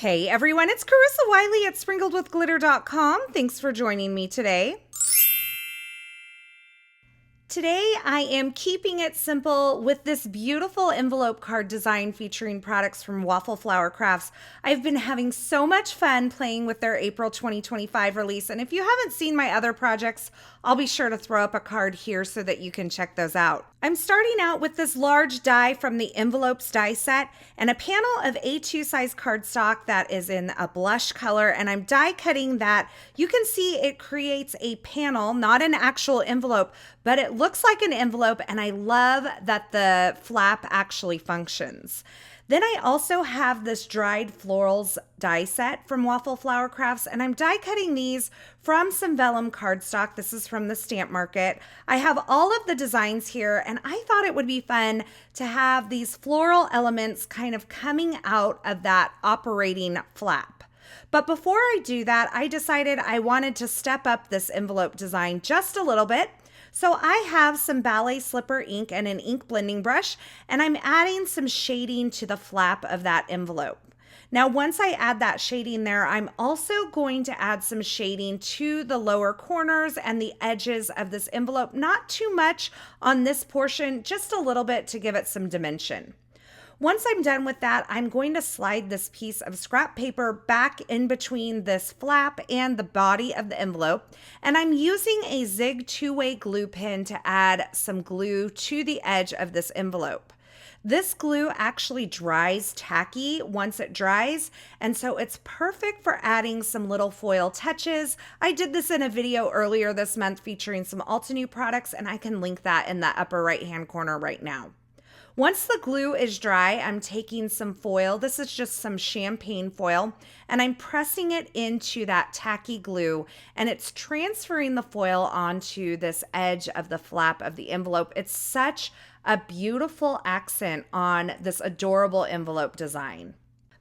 Hey everyone, it's Carissa Wiley at sprinkledwithglitter.com. Thanks for joining me today. Today, I am keeping it simple with this beautiful envelope card design featuring products from Waffle Flower Crafts. I've been having so much fun playing with their April 2025 release, and if you haven't seen my other projects, I'll be sure to throw up a card here so that you can check those out. I'm starting out with this large die from the Envelopes die set and a panel of A2 size cardstock that is in a blush color, and I'm die cutting that. You can see it creates a panel, not an actual envelope, but it looks like an envelope, and I love that the flap actually functions. Then I also have this dried florals die set from Waffle Flower Crafts, and I'm die cutting these from some VELLUM cardstock. This is from the Stamp Market. I have all of the designs here, and I thought it would be fun to have these floral elements kind of coming out of that operating flap. But before I do that, I decided I wanted to step up this envelope design just a little bit. So I have some Ballet slipper ink and an ink blending brush, and I'm adding some shading to the flap of that envelope. Now, once I add that shading there, I'm also going to add some shading to the lower corners and the edges of this envelope. Not too much on this portion, just a little bit to give it some dimension. Once I'm done with that, I'm going to slide this piece of scrap paper back in between this flap and the body of the envelope, and I'm using a Zig two-way glue pen to add some glue to the edge of this envelope. This glue actually dries tacky once it dries, and so it's perfect for adding some little foil touches. I did this in a video earlier this month featuring some Altenew products, and I can link that in the upper right-hand corner right now. Once the glue is dry, I'm taking some foil. This is just some champagne foil, and I'm pressing it into that tacky glue, and it's transferring the foil onto this edge of the flap of the envelope. It's such a beautiful accent on this adorable envelope design.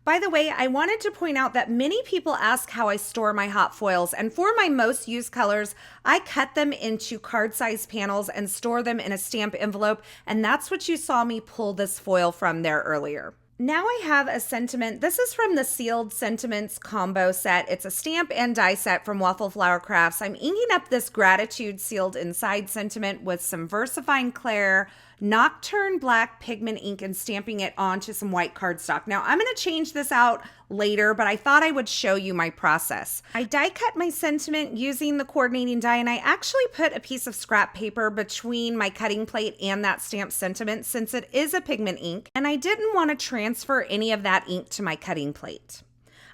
By the way, I wanted to point out that many people ask how I store my hot foils, and for my most used colors, I cut them into card-sized panels and store them in a stamp envelope, and that's what you saw me pull this foil from there earlier. Now I have a sentiment. This is from the Sealed Sentiments combo set. It's a stamp and die set from Waffle Flower Crafts. I'm inking up this Gratitude Sealed Inside sentiment with some VersaFine Clair, Nocturne black pigment ink, and stamping it onto some white cardstock. Now I'm going to change this out later, but I thought I would show you my process. I die cut my sentiment using the coordinating die, and I actually put a piece of scrap paper between my cutting plate and that stamped sentiment since it is a pigment ink, and I didn't want to transfer any of that ink to my cutting plate.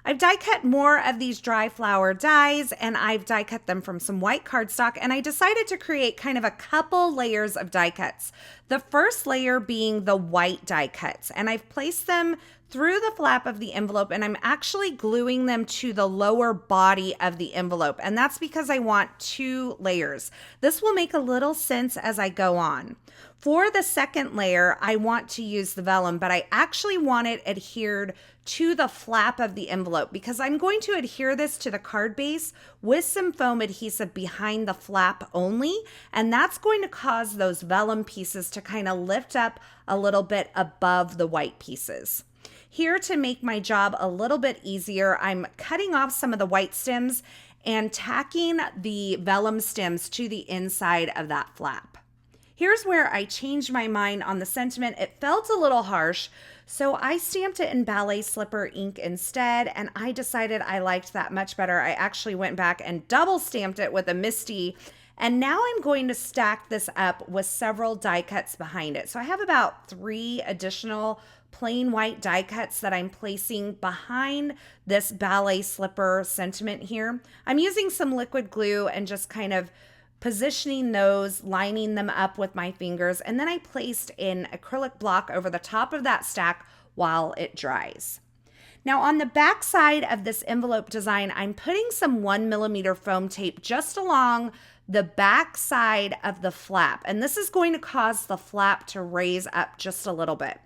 I've die cut more of these dry flower dies, and I've die cut them from some white cardstock, and I decided to create kind of a couple layers of die cuts. The first layer being the white die cuts, and I've placed them through the flap of the envelope, and I'm actually gluing them to the lower body of the envelope, and that's because I want 2 layers. This will make a little sense as I go on. For the second layer, I want to use the vellum, but I actually want it adhered to the flap of the envelope because I'm going to adhere this to the card base with some foam adhesive behind the flap only, and that's going to cause those vellum pieces to kind of lift up a little bit above the white pieces. Here, to make my job a little bit easier, I'm cutting off some of the white stems and tacking the vellum stems to the inside of that flap. Here's where I changed my mind on the sentiment. It felt a little harsh, so I stamped it in Ballet slipper ink instead, and I decided I liked that much better. I actually went back and double stamped it with a MISTI, and now I'm going to stack this up with several die cuts behind it. So I have about 3 additional plain white die cuts that I'm placing behind this Ballet slipper sentiment here. I'm using some liquid glue and just kind of positioning those, lining them up with my fingers, and then I placed an acrylic block over the top of that stack while it dries. Now on the back side of this envelope design, I'm putting some 1mm foam tape just along the back side of the flap, and this is going to cause the flap to raise up just a little bit.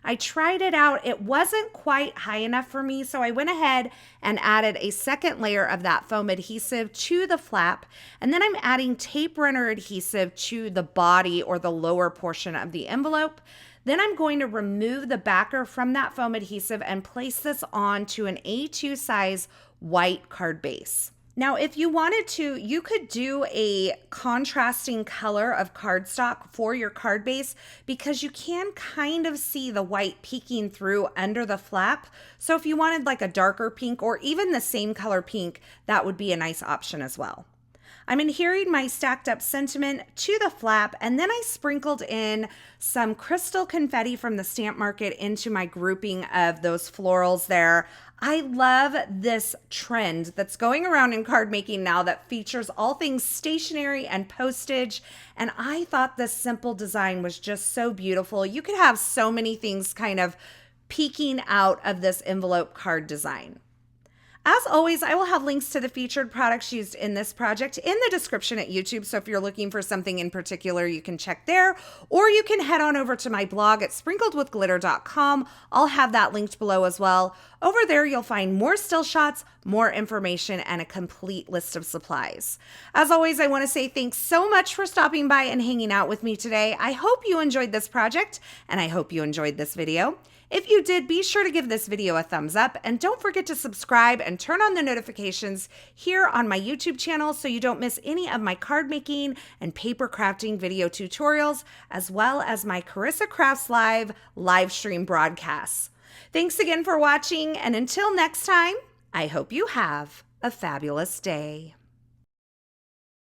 I tried it out. It wasn't quite high enough for me, so I went ahead and added a second layer of that foam adhesive to the flap, and then I'm adding tape runner adhesive to the body or the lower portion of the envelope. Then I'm going to remove the backer from that foam adhesive and place this onto an A2 size white card base. Now, if you wanted to, you could do a contrasting color of cardstock for your card base because you can kind of see the white peeking through under the flap. So if you wanted like a darker pink or even the same color pink, that would be a nice option as well. I'm adhering my stacked up sentiment to the flap, and then I sprinkled in some crystal confetti from the stamp market into my grouping of those florals there. I love this trend that's going around in card making now that features all things stationery and postage, and I thought this simple design was just so beautiful. You could have so many things kind of peeking out of this envelope card design. As always, I will have links to the featured products used in this project in the description at YouTube, so if you're looking for something in particular, you can check there, or you can head on over to my blog at sprinkledwithglitter.com. I'll have that linked below as well. Over there, you'll find more still shots, more information, and a complete list of supplies. As always, I want to say thanks so much for stopping by and hanging out with me today. I hope you enjoyed this project, and I hope you enjoyed this video. If you did, be sure to give this video a thumbs up, and don't forget to subscribe and turn on the notifications here on my YouTube channel so you don't miss any of my card making and paper crafting video tutorials, as well as my Carissa Crafts live stream broadcasts. Thanks again for watching, and until next time, I hope you have a fabulous day.